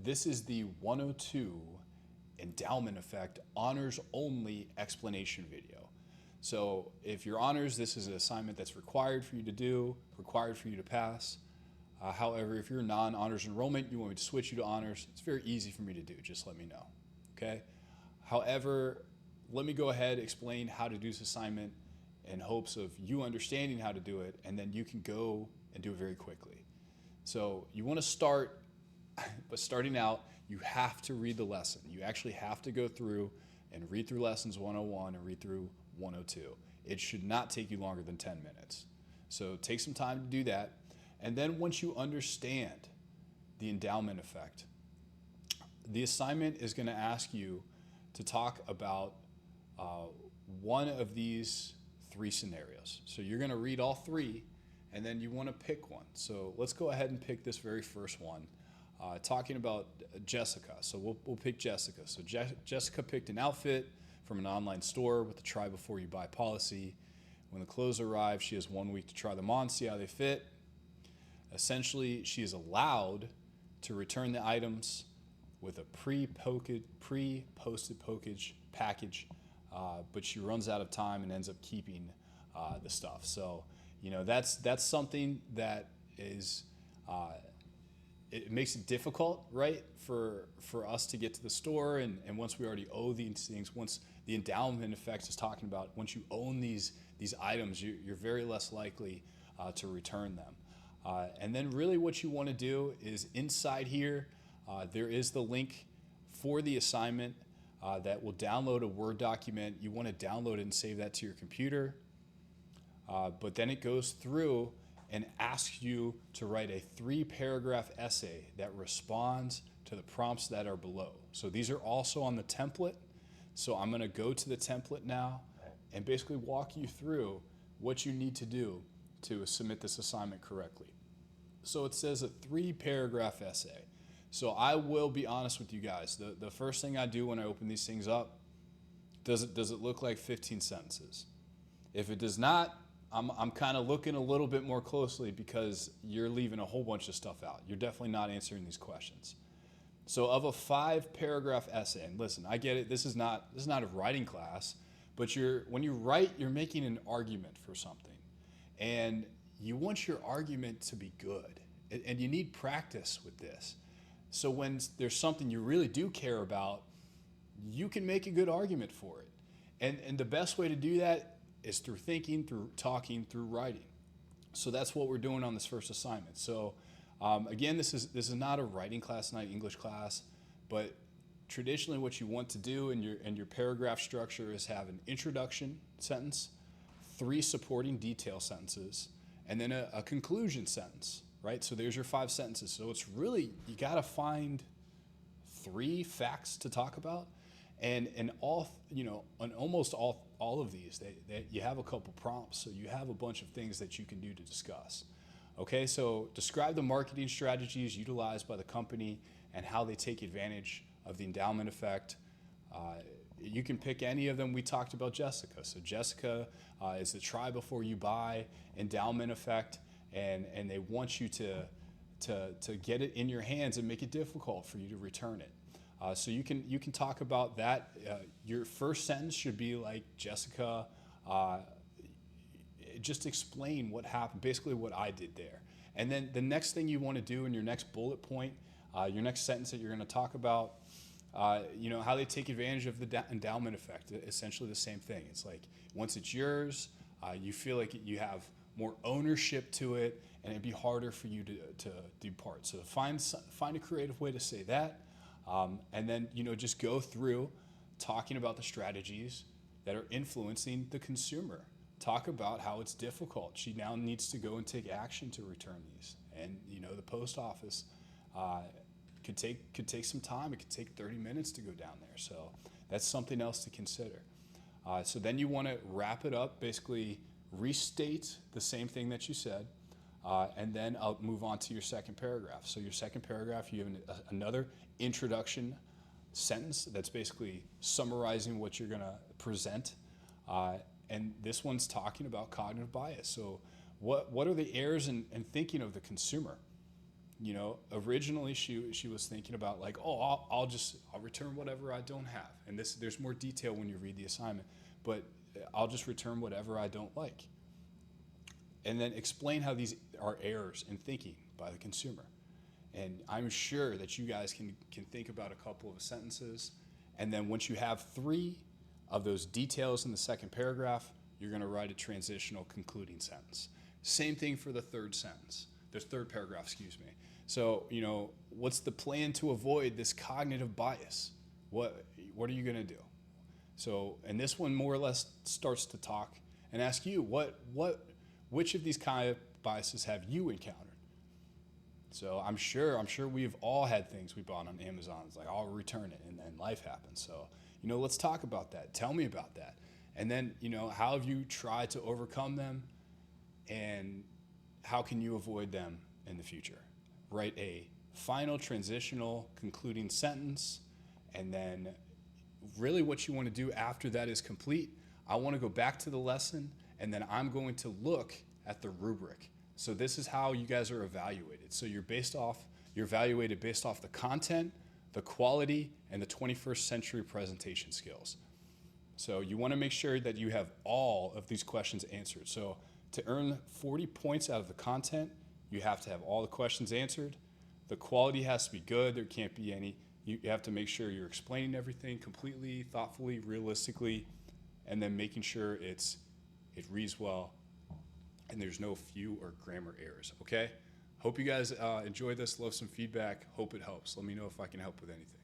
This is the 102 Endowment Effect honors only explanation video. So if you're honors, this is an assignment that's required for you to do, required for you to pass. However, if you're non-honors enrollment, you want me to switch you to honors, it's very easy for me to do, just let me know, okay? However, let me go ahead and explain how to do this assignment in hopes of you understanding how to do it, and then you can go and do it very quickly. So you want to start, but starting out, you have to read the lesson. You actually have to go through and read through lessons 101 and read through 102. It should not take you longer than 10 minutes. So take some time to do that. And then once you understand the endowment effect, the assignment is going to ask you to talk about one of these three scenarios. So you're going to read all three, and then you want to pick one. So let's go ahead and pick this very first one, talking about Jessica. So we'll pick Jessica. So Jessica picked an outfit from an online store with the try before you buy policy. When the clothes arrive, she has 1 week to try them on, see how they fit. Essentially, she is allowed to return the items with a pre-posted package, but she runs out of time and ends up keeping the stuff. So, you know, that's something that is, it makes it difficult, right, for us to get to the store. And once we already owe these things, once the endowment effect is talking about, once you own these items, you're very less likely to return them. And then really what you want to do is inside here, there is the link for the assignment that will download a Word document. You want to download it and save that to your computer. But then it goes through and asks you to write a 3-paragraph essay that responds to the prompts that are below. So these are also on the template. So I'm going to go to the template now and basically walk you through what you need to do to submit this assignment correctly. So it says a 3-paragraph essay. So I will be honest with you guys. The first thing I do when I open these things up, does it look like 15 sentences? If it does not, I'm kind of looking a little bit more closely because you're leaving a whole bunch of stuff out. You're definitely not answering these questions. So of a 5-paragraph essay, and listen, I get it, this is not a writing class, but when you write, you're making an argument for something. And you want your argument to be good, and you need practice with this. So when there's something you really do care about, you can make a good argument for it. And the best way to do that is through thinking, through talking, through writing. So that's what we're doing on this first assignment. So again, this is not a writing class, not an English class, but traditionally what you want to do in your paragraph structure is have an introduction sentence, 3 supporting detail sentences, and then a conclusion sentence, right? So there's your 5 sentences. So it's really, you got to find 3 facts to talk about, and all, you know, on almost all of these, you have a couple prompts, so you have a bunch of things that you can do to discuss. Okay, so describe the marketing strategies utilized by the company and how they take advantage of the endowment effect. You can pick any of them. We talked about Jessica. So Jessica is the try before you buy endowment effect, and they want you to get it in your hands and make it difficult for you to return it. So you can talk about that. Your first sentence should be like, Jessica, just explain what happened, basically what I did there. And then the next thing you want to do in your next bullet point, your next sentence that you're going to talk about, you know, how they take advantage of the endowment effect. Essentially the same thing. It's like, once it's yours, you feel like you have more ownership to it, and it'd be harder for you to depart. So find a creative way to say that, and then, you know, just go through talking about the strategies that are influencing the consumer. Talk about how it's difficult. She now needs to go and take action to return these, and you know, the post office could take some time. It could take 30 minutes to go down there. So that's something else to consider. So then you want to wrap it up, basically restate the same thing that you said, and then I'll move on to your second paragraph. So your second paragraph, you have another introduction sentence that's basically summarizing what you're going to present. And this one's talking about cognitive bias. So what are the errors in thinking of the consumer? originally she was thinking about like, oh, I'll return whatever I don't have, and there's more detail when you read the assignment, but I'll just return whatever I don't like, and then explain how these are errors in thinking by the consumer. And I'm sure that you guys can think about a couple of sentences, and then once you have 3 of those details in the second paragraph, you're going to write a transitional concluding sentence. Same thing for the third paragraph, excuse me. So, what's the plan to avoid this cognitive bias? What are you going to do? So, and this one more or less starts to talk and ask you, which of these kind of biases have you encountered? So I'm sure we've all had things we bought on Amazon. It's like, I'll return it, and then life happens. So, let's talk about that. Tell me about that. And then, how have you tried to overcome them, and how can you avoid them in the future? Write a final transitional concluding sentence, and then really what you want to do after that is complete. I want to go back to the lesson, and then I'm going to look at the rubric. So this is how you guys are evaluated. So you're evaluated based off the content, the quality, and the 21st century presentation skills. So you want to make sure that you have all of these questions answered. So to earn 40 points out of the content, you have to have all the questions answered. The quality has to be good. There can't be any. You have to make sure you're explaining everything completely, thoughtfully, realistically, and then making sure it reads well and there's no few or grammar errors, okay? Hope you guys enjoy this, love some feedback, hope it helps. Let me know if I can help with anything.